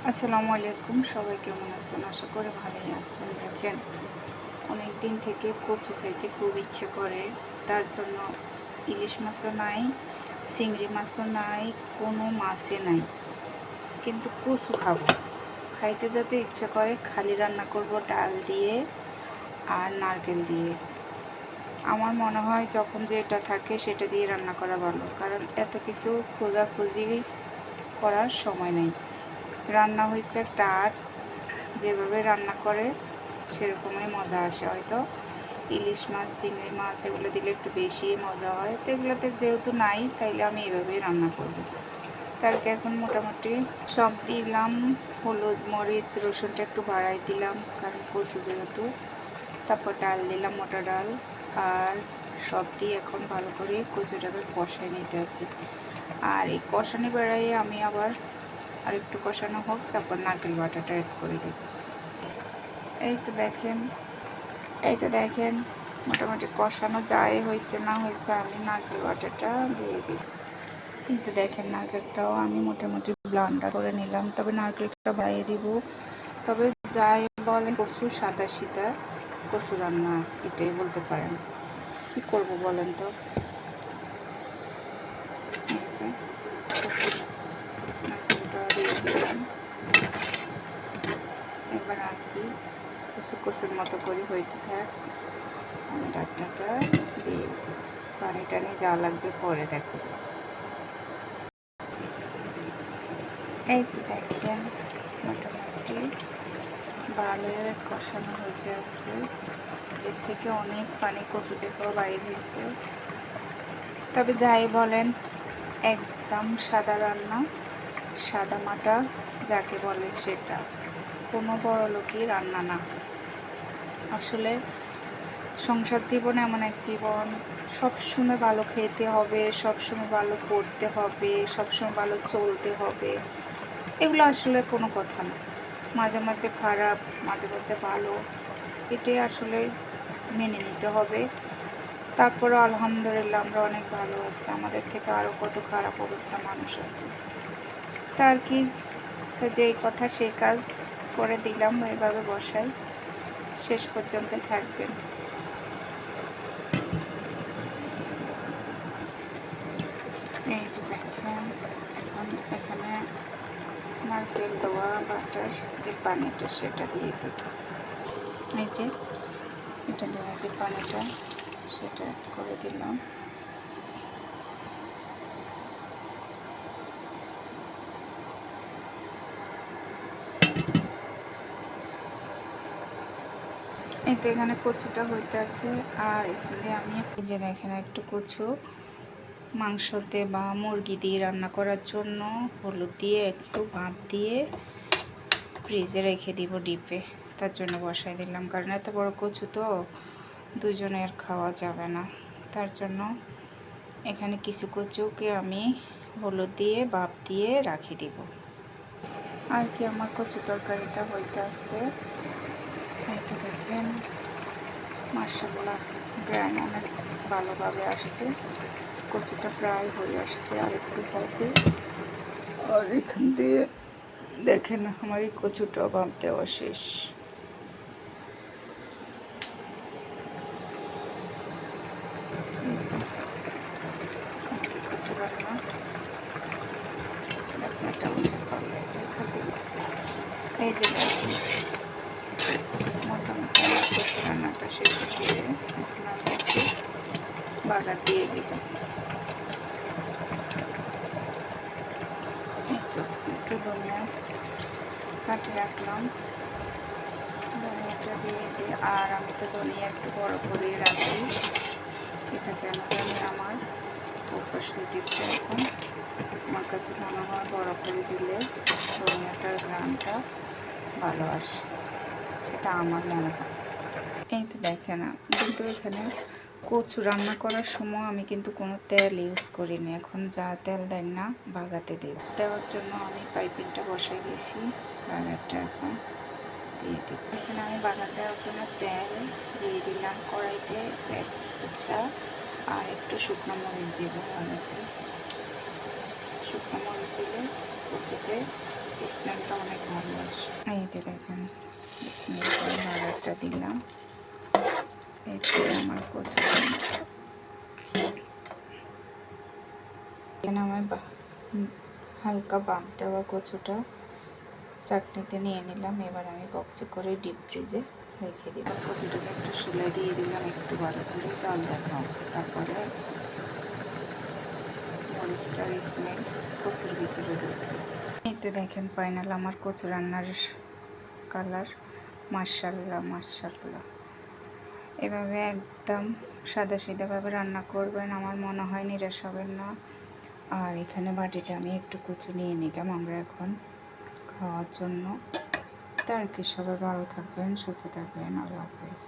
আসসালামু আলাইকুম, সবাই কেমন আছেন? আশা করি ভালোই আছেন। দেখেন, অনেক দিন থেকে কচু খাইতে খুব ইচ্ছে করে। তার জন্য ইলিশ মাছও নাই, চিংড়ি মাছও নাই, কোনো মাছই নাই, কিন্তু কচু খাবো। খাইতে যাতে ইচ্ছে করে, খালি রান্না করব ডাল দিয়ে আর নারকেল দিয়ে। আমার মনে হয় যখন যেটা থাকে সেটা দিয়ে রান্না করা ভালো, কারণ এত কিছু খোঁজাখুঁজি করার সময় নেই। রান্না হয়েছে একটা আর্ট, যেভাবে রান্না করে সেরকমই মজা আসে। হয়তো ইলিশ মাছ, চিংড়ি মাছ এগুলো দিলে একটু বেশি মজা হয়, তো এগুলোতে যেহেতু নাই তাইলে আমি এভাবেই রান্না করব। তারকে এখন মোটামুটি সব দিলাম, হলুদ মরিচ রসুনটা একটু বাড়াই দিলাম কারণ কচু যেহেতু। তারপর ডাল দিলাম, মোটা ডাল, আর সব দিয়ে এখন ভালো করে কচুটাকে কষাই নিতে আসি। আর এই কষানি বেড়াইয়ে আমি আবার আর একটু কষানো হোক, তারপর নারকেল বাটাটা অ্যাড করে দেব। এই তো দেখেন মোটামুটি কষানো যায় হয়েছে না হয়েছে, আমি নারকেল বাটাটা দিয়ে দিই। এই তো দেখেন নারকেলটাও আমি মোটামুটি ব্লান্ডার করে নিলাম, তবে নারকেলটা বাড়িয়ে দিব। তবে যাই বলেন, কচু সাদা সিধা কচু রান্না এটাই বলতে পারেন। কি করব বলেন তো? এই যে কচুর নারকেলটা দিয়ে দিলাম। এবার আর কি কচুর মতো করে হইতে থাক, আমি ডাকনাটা দিয়ে দিই। পানিটা নিয়ে যা লাগবে পরে দেখা যাবে। এই তো দেখেন মোটামুটি ভালো কষানো হইতে আছে। এর থেকে অনেক পানি কচু থেকেও বাইর হয়েছে। তবে যাই বলেন, একদম সাদা রান্না, সাদা মাটা যাকে বলে সেটা, কোনো বড়লোকই রান্না না। আসলে সংসার জীবন এমন এক জীবন, সবসময় ভালো খেতে হবে, সবসময় ভালো পড়তে হবে, সবসময় ভালো চলতে হবে, এগুলো আসলে কোনো কথা না। মাঝে মধ্যে খারাপ, মাঝে মধ্যে ভালো, এটাই আসলে মেনে নিতে হবে। তারপরে আলহামদুলিল্লাহ আমরা অনেক ভালো আছি, আমাদের থেকে আরও কত খারাপ অবস্থা মানুষ আছে। তা আর কি, তো যেই কথা সেই কাজ করে দিলাম, ওইভাবে বসাই, শেষ পর্যন্ত থাকবেন। এই যে দেখেন, এখন এখানে নারকেল দেওয়া বাটার যে পানিটা সেটা দিয়ে দেব। এই যে এটা দেওয়া যে পানিটা সেটা অ্যাড করে দিলাম। এই তো এখানে কচুটা হইতে আছে, আর এখান দিয়ে আমি যে দেখেন একটু কচু মাংসতে বা মুরগি দিয়ে রান্না করার জন্য হলুদ দিয়ে একটু ভাপ দিয়ে ফ্রিজে রেখে দিব ডিপে। তার জন্য বসাই দিলাম, কারণ এত বড় কচু তো দুজনের খাওয়া যাবে না। তার জন্য এখানে কিছু কচুকে আমি হলুদ দিয়ে ভাপ দিয়ে রাখি দিব। আর কি আমার কচু তরকারিটা হইতে আছে। এই তো দেখেন মাশাআল্লাহ, গ্রান অনেক ভালোভাবে আসছে, কচুটা প্রায় হয়ে আসছে, আর একটু হবে। আর এখান দিয়ে দেখেন আমার এই কচুটা ভাপ দেওয়া শেষ। কচু রান্না আপনারটা রেখা দিই। এই যে মোটামুটি আমার কচু রান্নাটা শেষ দিয়ে এখন আমি একটু বাগার দিয়ে দিব। এই তো একটু ধনিয়া কাটে রাখলাম, ধনিয়াটা দিয়ে দিই। আর আমি তো ধনিয়া একটু বড় করে রাখি, এটা কেন জানি আমার অভ্যাস হয়ে গেছে। এখন আমার কাছে মনে হয় বড় করে দিলে ধনিয়াটার ঘ্রাণটা ভালো আসে, এটা আমার মনে হয়। এই তো দেখেন, কিন্তু এখানে কচু রান্না করার সময় আমি কিন্তু কোনো তেল ইউজ করিনি। এখন যা তেল দেন না বাগাতে দেওয়ার জন্য আমি পাইপিংটা বসাই দিয়েছি, বাগারটা এখন দিয়ে দিই। এখানে আমি বাগার দেওয়ার জন্য তেল দিয়ে দিলাম কড়াইতে, পেঁয়াজ কুচা আর একটু শুকনো মরিচ দিব। অনেকটা শুকনো মরিচ দিলে কচুর কচুতে স্মেলটা অনেক ভালো আসে। এই যে দেখেন স্মেলটা ভালো একটা দিলাম। এরপরে আমার কচু এখানে আমার হালকা বাম দেওয়া কচুটা চাটনিতে নিয়ে নিলাম। এবার আমি বক্সে করে ডিপ ফ্রিজে রেখে দিই। কচুটাকে একটু শুলে দিয়ে দিলাম, একটু ভালো করে জল দেখাও। তারপরে মরিচটার স্মেল কচুর ভিতরে ঢুকবে। এই তো দেখেন ফাইনাল আমার কচু রান্নার কালার। মাশাআল্লাহ মাশাআল্লাহ। এভাবে একদম সাদা সিধাভাবে রান্না করবেন, আমার মনে হয় নিরাশ হবেন না। আর এখানে বাটিতে আমি একটু কচু নিয়ে নিলাম আমরা এখন খাওয়ার জন্য। তার কি সবাই ভালো থাকবেন, সুস্থ থাকবেন। আল্লাহ হাফেজ।